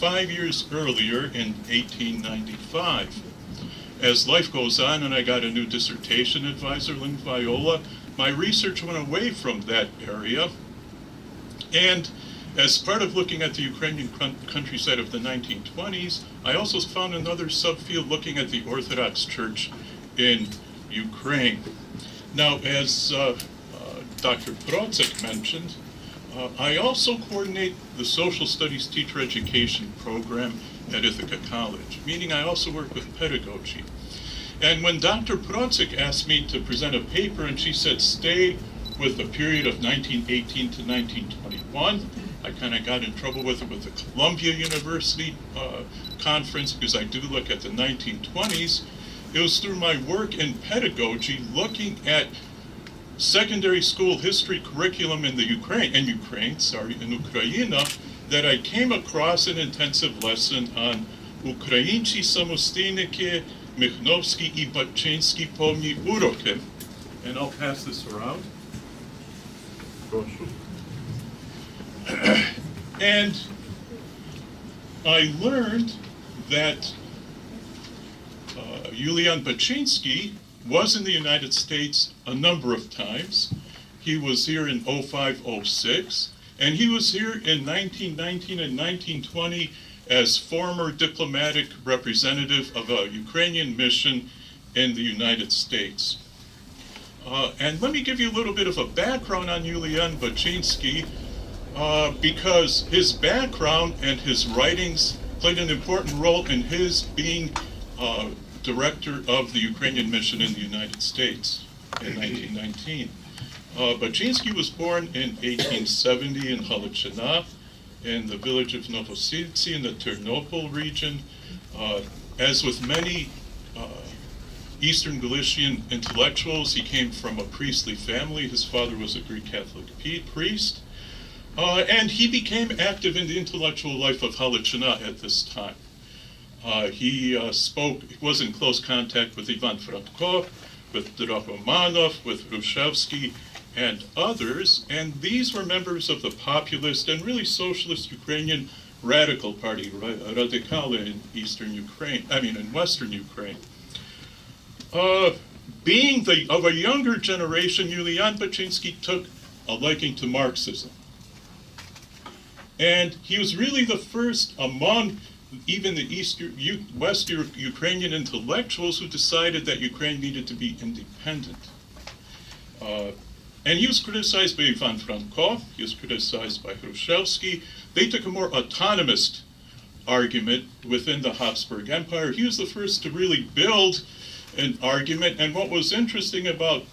5 years earlier in 1895. As life goes on and I got a new dissertation advisor, Lynn Viola, my research went away from that area. And as part of looking at the Ukrainian countryside of the 1920s, I also found another subfield looking at the Orthodox Church in Ukraine. Now, as Dr. Procyk mentioned, I also coordinate the social studies teacher education program at Ithaca College, meaning I also work with pedagogy. And when Dr. Procyk asked me to present a paper and she said stay with the period of 1918 to 1921, I kind of got in trouble with it with the Columbia University conference because I do look at the 1920s. It was through my work in pedagogy looking at secondary school history curriculum in the Ukraine, in Ukraine that I came across an intensive lesson on Ukrainci samostійники, Michnowski и Bachynskyi помні уроки. And I'll pass this around. And I learned that Iuliian Bachynskyi was in the United States a number of times. He was here in 05-06, and he was here in 1919 and 1920 as former diplomatic representative of a Ukrainian mission in the United States. And let me give you a little bit of a background on Iuliian Bachynskyi, because his background and his writings played an important role in his being director of the Ukrainian mission in the United States in 1919. Bachynskyi was born in 1870 in Halachina, in the village of Novosibirsk in the Ternopil region. As with many Eastern Galician intellectuals, he came from a priestly family. His father was a Greek Catholic priest. And he became active in the intellectual life of Halachina at this time. He was in close contact with Ivan Franko, with Drahomanov, with Hrushevsky, and others, and these were members of the populist and really socialist Ukrainian radical party, Radikale, in in Western Ukraine. Being of a younger generation, Iuliian Bachynskyi took a liking to Marxism. And he was really the first among even the West Ukrainian intellectuals who decided that Ukraine needed to be independent. And he was criticized by Ivan Franko, he was criticized by Hrushevsky. They took a more autonomist argument within the Habsburg Empire. He was the first to really build an argument, and what was interesting about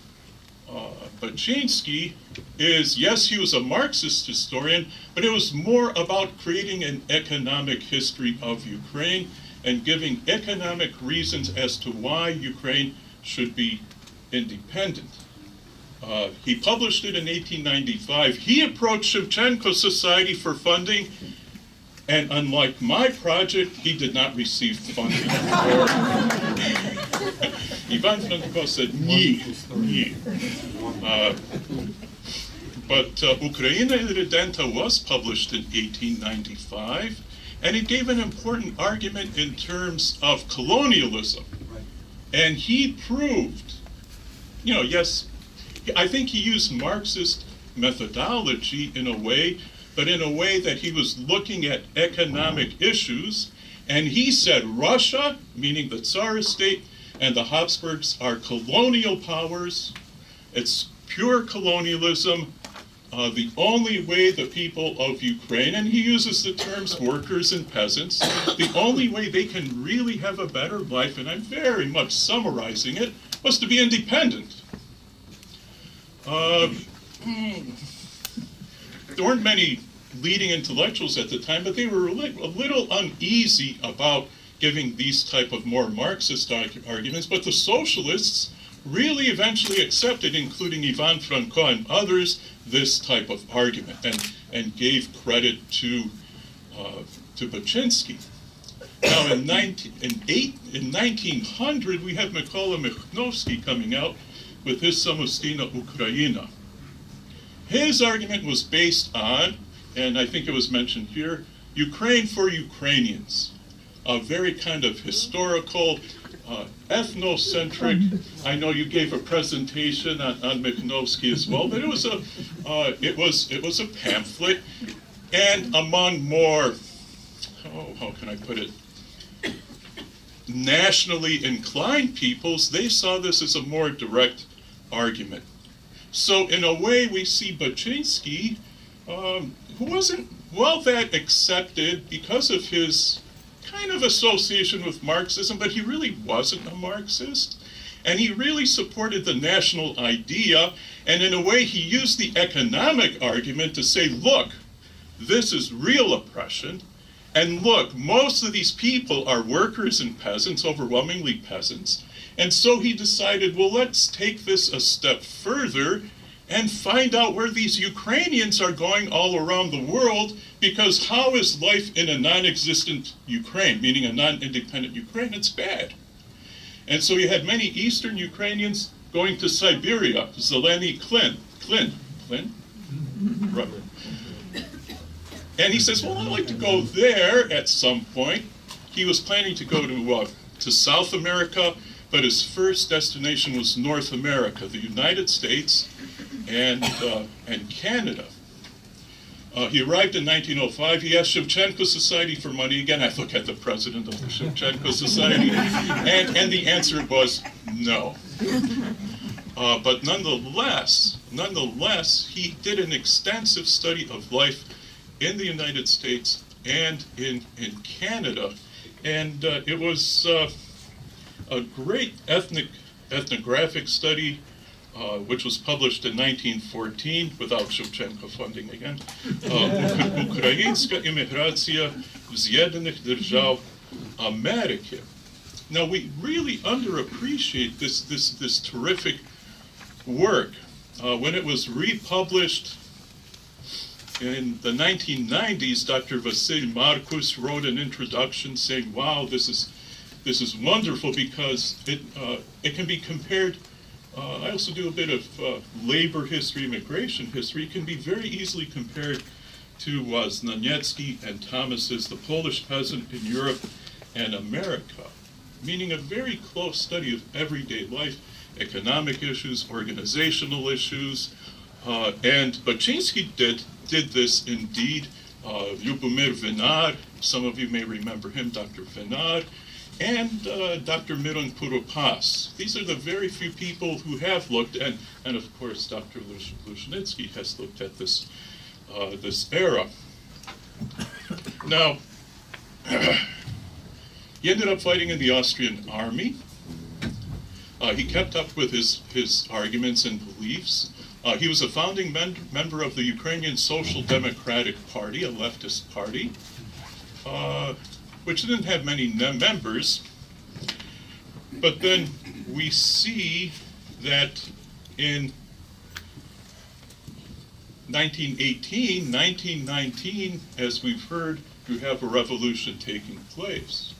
Bachynskyi is, yes, he was a Marxist historian, but it was more about creating an economic history of Ukraine and giving economic reasons as to why Ukraine should be independent. He published it in 1895. He approached Shevchenko Society for funding, and unlike my project, he did not receive funding. Ivan Franko said, "Nie." But Ukraina Irredenta was published in 1895, and it gave an important argument in terms of colonialism. And he proved, yes, I think he used Marxist methodology in a way, but in a way that he was looking at economic issues, and he said Russia, meaning the Tsarist state, and the Habsburgs are colonial powers. It's pure colonialism. The only way the people of Ukraine, and he uses the terms workers and peasants, the only way they can really have a better life, and I'm very much summarizing it, was to be independent. There weren't many leading intellectuals at the time, but they were a little uneasy about giving these type of more Marxist arguments, but the socialists really eventually accepted, including Ivan Franko and others, this type of argument and gave credit to Bachynskyi. Now in 1900, we have Mykola Michnowski coming out with his Samostina Ukraina. His argument was based on, and I think it was mentioned here, Ukraine for Ukrainians, a very kind of historical, ethnocentric. I know you gave a presentation on Michnowski as well, but it was a pamphlet, and among more, how can I put it, nationally inclined peoples, they saw this as a more direct argument. So in a way, we see Bachynskyi, who wasn't well that accepted because of his kind of association with Marxism, but he really wasn't a Marxist. And he really supported the national idea, and in a way he used the economic argument to say, look, this is real oppression, and look, most of these people are workers and peasants, overwhelmingly peasants, and so he decided, well, let's take this a step further and find out where these Ukrainians are going all around the world, because how is life in a non-existent Ukraine, meaning a non-independent Ukraine? It's bad. And so you had many Eastern Ukrainians going to Siberia, Zeleny Klin. Right. And he says, well, I'd like to go there at some point. He was planning to go to South America, but his first destination was North America, the United States and Canada. He arrived in 1905. He asked Shevchenko Society for money. Again, I look at the president of the Shevchenko Society, and the answer was no. But nonetheless, he did an extensive study of life in the United States and in Canada, and it was a great ethnographic study, which was published in 1914 without Shevchenko funding again. Ukrainska immigracja w Zjednionych Держав Ameriki. Now we really underappreciate this terrific work. When it was republished in the 1990s, Dr. Wasyliw Markus wrote an introduction saying, wow, this is wonderful because it can be compared. I also do a bit of labor history, immigration history. It can be very easily compared to Znaniecki and Thomas's The Polish Peasant in Europe and America, meaning a very close study of everyday life, economic issues, organizational issues, and Bachynskyi did this indeed. Lyubomir Vinar, some of you may remember him, Dr. Vinar, and Dr. Miron Kuropas. These are the very few people who have looked, and of course Dr. Lushnitsky has looked at this era. Now, he ended up fighting in the Austrian army. He kept up with his arguments and beliefs. He was a founding member of the Ukrainian Social Democratic Party, a leftist party, which didn't have many members. But then we see that in 1918, 1919, as we've heard, you have a revolution taking place.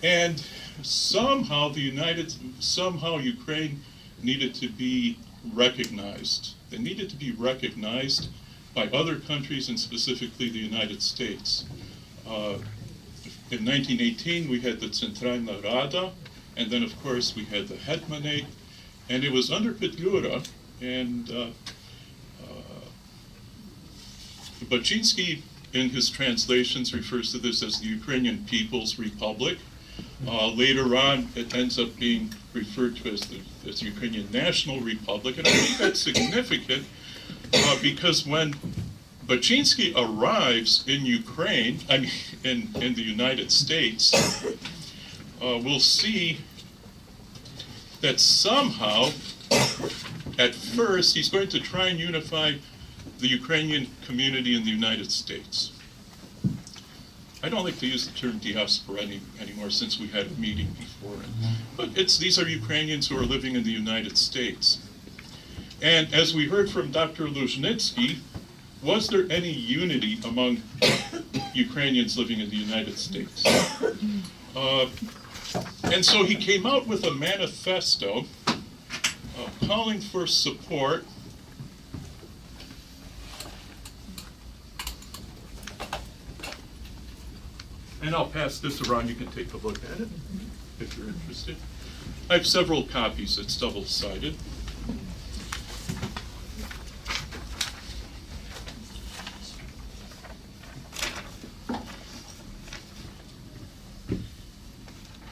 And somehow Ukraine needed to be recognized. They needed to be recognized by other countries, and specifically the United States. In 1918, we had the Centralna Rada, and then, of course, we had the Hetmanate, and it was under Petlura, and Bachynskyi, in his translations, refers to this as the Ukrainian People's Republic. Later on, it ends up being referred to as the Ukrainian National Republic, and I think that's significant because when Bachynskyi arrives in Ukraine, in the United States, we'll see that somehow, at first, he's going to try and unify the Ukrainian community in the United States. I don't like to use the term diaspora anymore since we had a meeting before. But these are Ukrainians who are living in the United States. And as we heard from Dr. Luzhnitsky, was there any unity among Ukrainians living in the United States? And so he came out with a manifesto calling for support And I'll pass this around. You can take a look at it if you're interested. I have several copies. It's double-sided.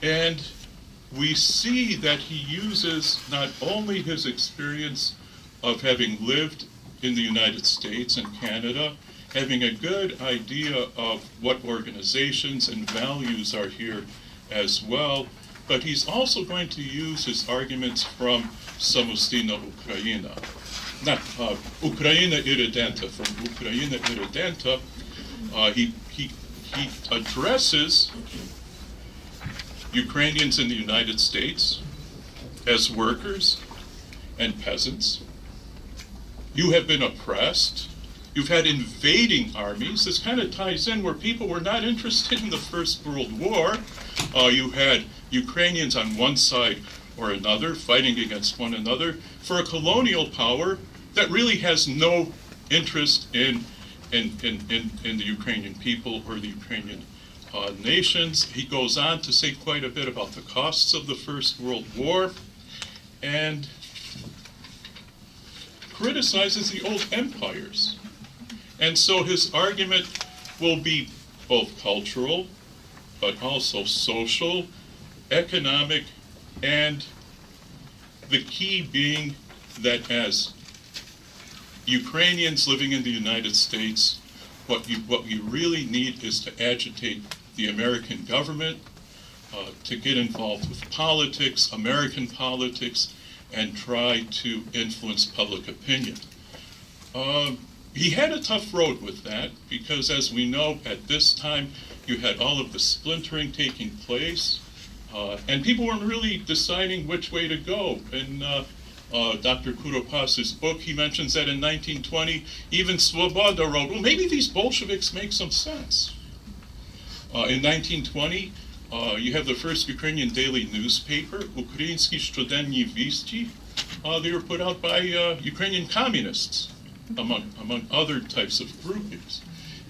And we see that he uses not only his experience of having lived in the United States and Canada, having a good idea of what organizations and values are here as well, but he's also going to use his arguments from Samostійна Ukraina. Not Ukraina Irredenta, from Ukraina Irredenta. He addresses Ukrainians in the United States as workers and peasants. You have been oppressed. You've had invading armies. This kind of ties in where people were not interested in the First World War. You had Ukrainians on one side or another fighting against one another for a colonial power that really has no interest in the Ukrainian people or the Ukrainian nations. He goes on to say quite a bit about the costs of the First World War and criticizes the old empires. And so his argument will be both cultural, but also social, economic, and the key being that as Ukrainians living in the United States, what you really need is to agitate the American government, to get involved with politics, American politics, and try to influence public opinion. He had a tough road with that because, as we know, at this time you had all of the splintering taking place, and people weren't really deciding which way to go. In Dr. Kuropas's book, he mentions that in 1920, even Svoboda wrote, well, maybe these Bolsheviks make some sense. In 1920, you have the first Ukrainian daily newspaper, Ukrainsky Щоденні Вісті. They were put out by Ukrainian communists, among other types of groupings.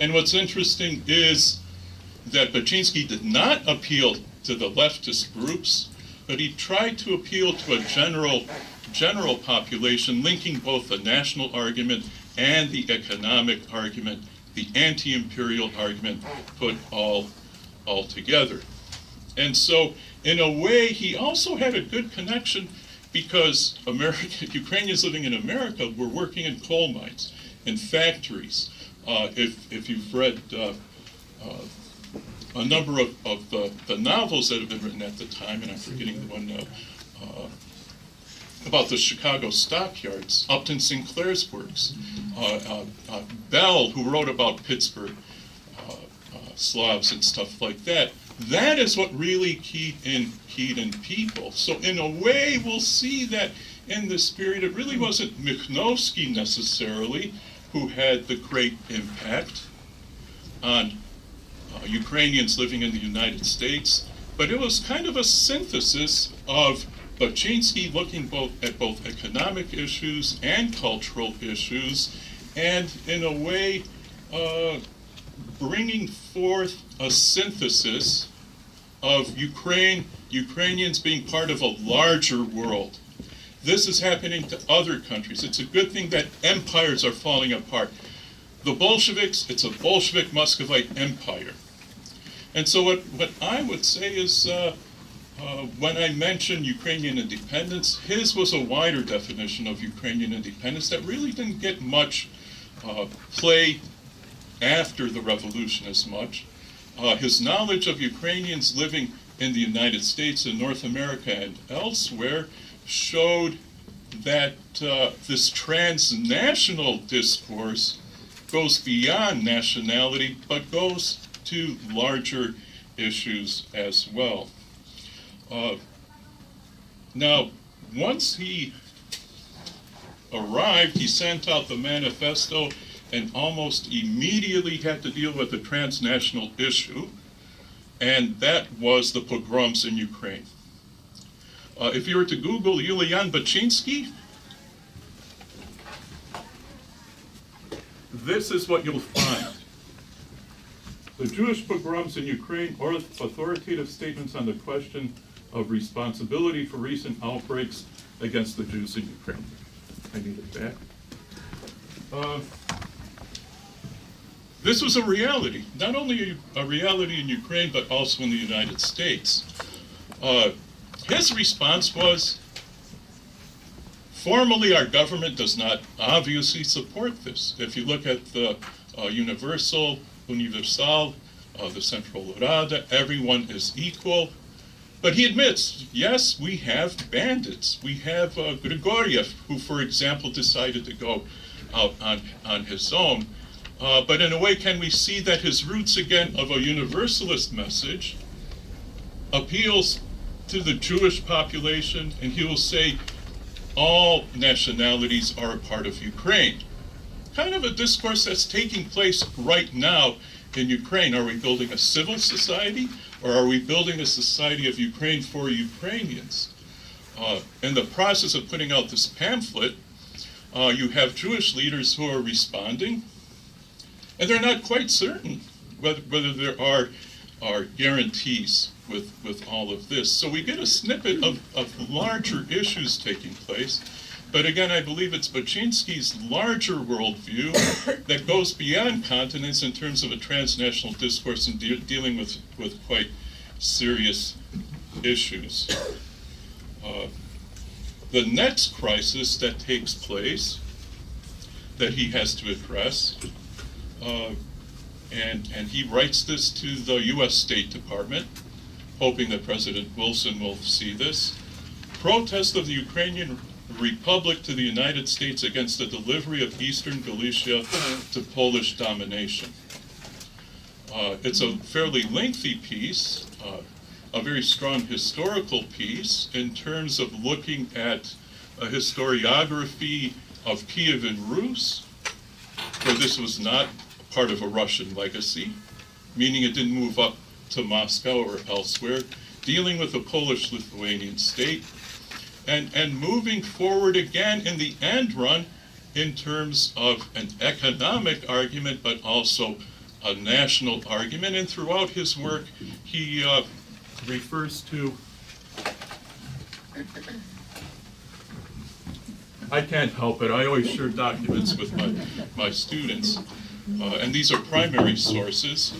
And what's interesting is that Bachynskyi did not appeal to the leftist groups, but he tried to appeal to a general population, linking both the national argument and the economic argument, the anti-imperial argument, put all together. And so, in a way, he also had a good connection because Ukrainians living in America were working in coal mines, in factories. If you've read a number of the novels that have been written at the time, and I'm forgetting the one about the Chicago stockyards, Upton Sinclair's works, Bell, who wrote about Pittsburgh Slavs and stuff like that. That is what really keyed in people. So in a way, we'll see that in this period, it really wasn't Mikhnovsky necessarily who had the great impact on Ukrainians living in the United States, but it was kind of a synthesis of Bachynskyi looking at both economic issues and cultural issues, and in a way bringing forth a synthesis of Ukrainians being part of a larger world. This is happening to other countries. It's a good thing that empires are falling apart. The Bolsheviks, it's a Bolshevik Muscovite empire. And so what I would say is, when I mentioned Ukrainian independence, his was a wider definition of Ukrainian independence that really didn't get much play after the revolution as much. His knowledge of Ukrainians living in the United States and North America and elsewhere showed that this transnational discourse goes beyond nationality, but goes to larger issues as well. Now, once he arrived, he sent out the manifesto and almost immediately had to deal with a transnational issue, and that was the pogroms in Ukraine. If you were to Google Iuliian Bachynskyi, this is what you'll find. The Jewish pogroms in Ukraine, or authoritative statements on the question of responsibility for recent outbreaks against the Jews in Ukraine. I need it back. This was a reality, not only a reality in Ukraine, but also in the United States. His response was, formally, our government does not obviously support this. If you look at the Universal, the Central Rada, everyone is equal. But he admits, yes, we have bandits. We have Grigoriev, who, for example, decided to go out on his own. But in a way, can we see that his roots, again, of a universalist message appeals to the Jewish population, and he will say all nationalities are a part of Ukraine. Kind of a discourse that's taking place right now in Ukraine. Are we building a civil society, or are we building a society of Ukraine for Ukrainians? In the process of putting out this pamphlet, you have Jewish leaders who are responding, and they're not quite certain whether there are guarantees with all of this. So we get a snippet of larger issues taking place. But again, I believe it's Bachynskyi's larger worldview that goes beyond continents in terms of a transnational discourse and dealing with quite serious issues. The next crisis that takes place that he has to address, and he writes this to the U.S. State Department, hoping that President Wilson will see this. Protest of the Ukrainian Republic to the United States against the delivery of Eastern Galicia to Polish domination. It's a fairly lengthy piece, a very strong historical piece in terms of looking at a historiography of Kiev and Rus, where this was not part of a Russian legacy, meaning it didn't move up to Moscow or elsewhere, dealing with the Polish-Lithuanian state, and moving forward again in the end run in terms of an economic argument, but also a national argument. And throughout his work, he refers to, I can't help it, I always share documents with my students, and these are primary sources.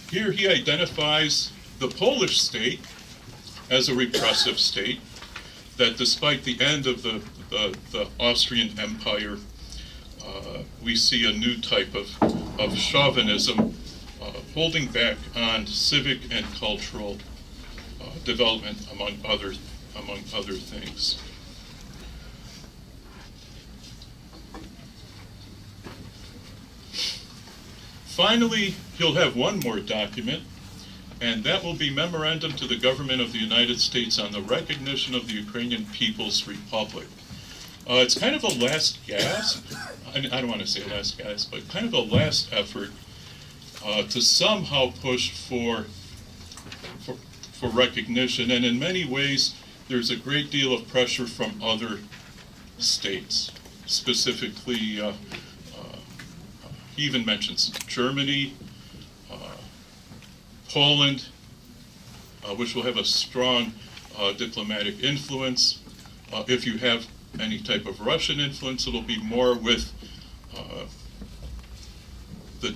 Here he identifies the Polish state as a repressive state, that despite the end of the Austrian Empire, we see a new type of chauvinism holding back on civic and cultural development, among other things. Finally, he'll have one more document, and that will be Memorandum to the Government of the United States on the recognition of the Ukrainian People's Republic. It's kind of a last gasp, I don't want to say last gasp, but kind of a last effort to somehow push for recognition, and in many ways, there's a great deal of pressure from other states, specifically he even mentions Germany, Poland, which will have a strong diplomatic influence. If you have any type of Russian influence, it'll be more with the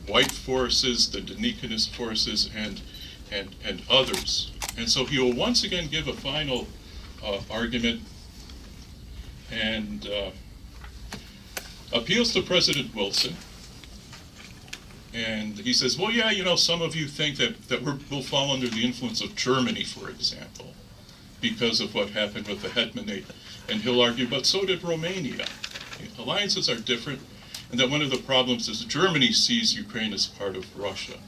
white forces, the Denikinist forces, and others. And so he will once again give a final argument and appeals to President Wilson. And he says, well, yeah, you know, some of you think that we'll fall under the influence of Germany, for example, because of what happened with the Hetmanate. And he'll argue, but so did Romania. Alliances are different, and that one of the problems is Germany sees Ukraine as part of Russia.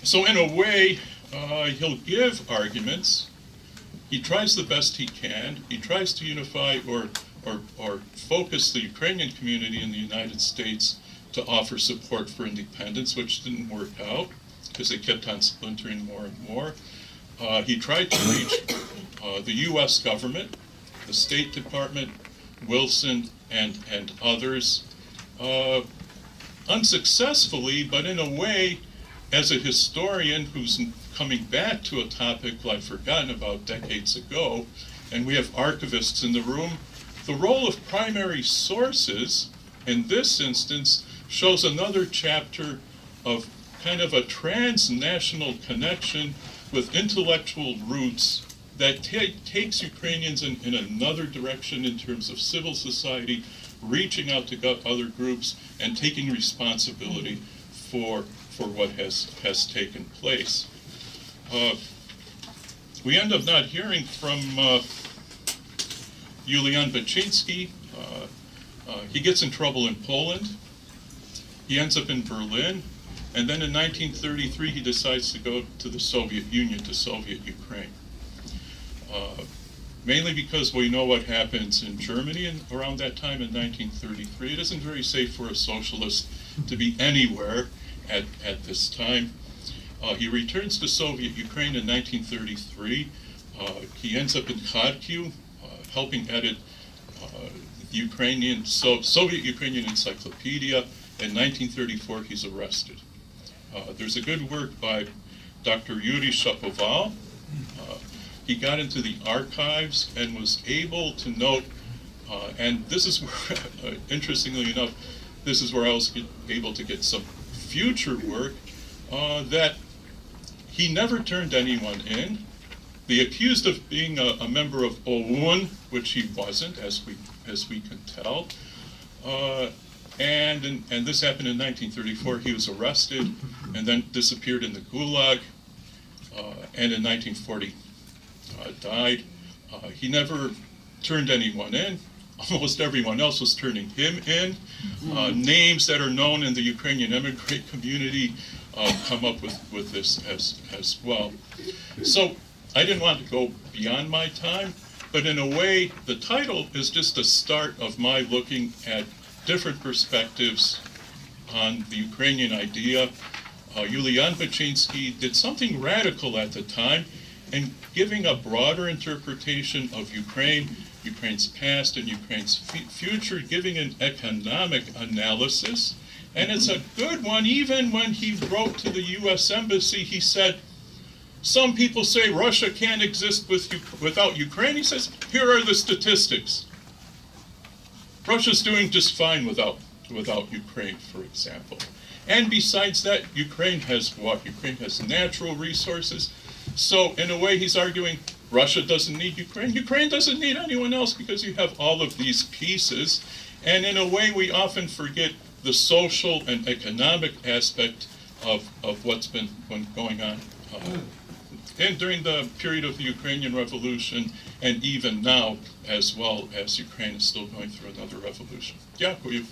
So in a way, he'll give arguments. He tries the best he can. He tries to unify or focus the Ukrainian community in the United States to offer support for independence, which didn't work out because they kept on splintering more and more. He tried to reach the U.S. government, the State Department, Wilson, and others, unsuccessfully, but in a way, as a historian who's coming back to a topic I'd forgotten about decades ago, and we have archivists in the room, the role of primary sources, in this instance, shows another chapter of kind of a transnational connection with intellectual roots that takes Ukrainians in another direction in terms of civil society, reaching out to other groups, and taking responsibility for what has taken place. We end up not hearing from Iuliian Bachynskyi. He gets in trouble in Poland. He ends up in Berlin. And then in 1933, he decides to go to the Soviet Union, to Soviet Ukraine. Mainly because we know what happens in Germany around that time in 1933. It isn't very safe for a socialist to be anywhere at this time. He returns to Soviet Ukraine in 1933. He ends up in Kharkiv, helping edit Soviet Ukrainian Encyclopedia. In 1934, he's arrested. There's a good work by Dr. Yuri Shapoval. He got into the archives and was able to note, and this is where, interestingly enough, this is where I was able to get some future work, that he never turned anyone in. The accused of being a member of OUN, which he wasn't, as we can tell, and this happened in 1934. He was arrested and then disappeared in the Gulag, and in 1940 died. He never turned anyone in. Almost everyone else was turning him in. Names that are known in the Ukrainian immigrant community come up with this as well. So I didn't want to go beyond my time, but in a way, the title is just a start of my looking at different perspectives on the Ukrainian idea. Iuliian Bachynskyi did something radical at the time in giving a broader interpretation of Ukraine, Ukraine's past and Ukraine's future, giving an economic analysis. And it's a good one. Even when he wrote to the U.S. Embassy, he said, some people say Russia can't exist without Ukraine. He says, here are the statistics. Russia's doing just fine without Ukraine, for example. And besides that, Ukraine has what? Ukraine has natural resources. So in a way, he's arguing Russia doesn't need Ukraine. Ukraine doesn't need anyone else because you have all of these pieces. And in a way, we often forget the social and economic aspect of what's been going on and during the period of the Ukrainian Revolution, and even now, as well as Ukraine is still going through another revolution. Дякую.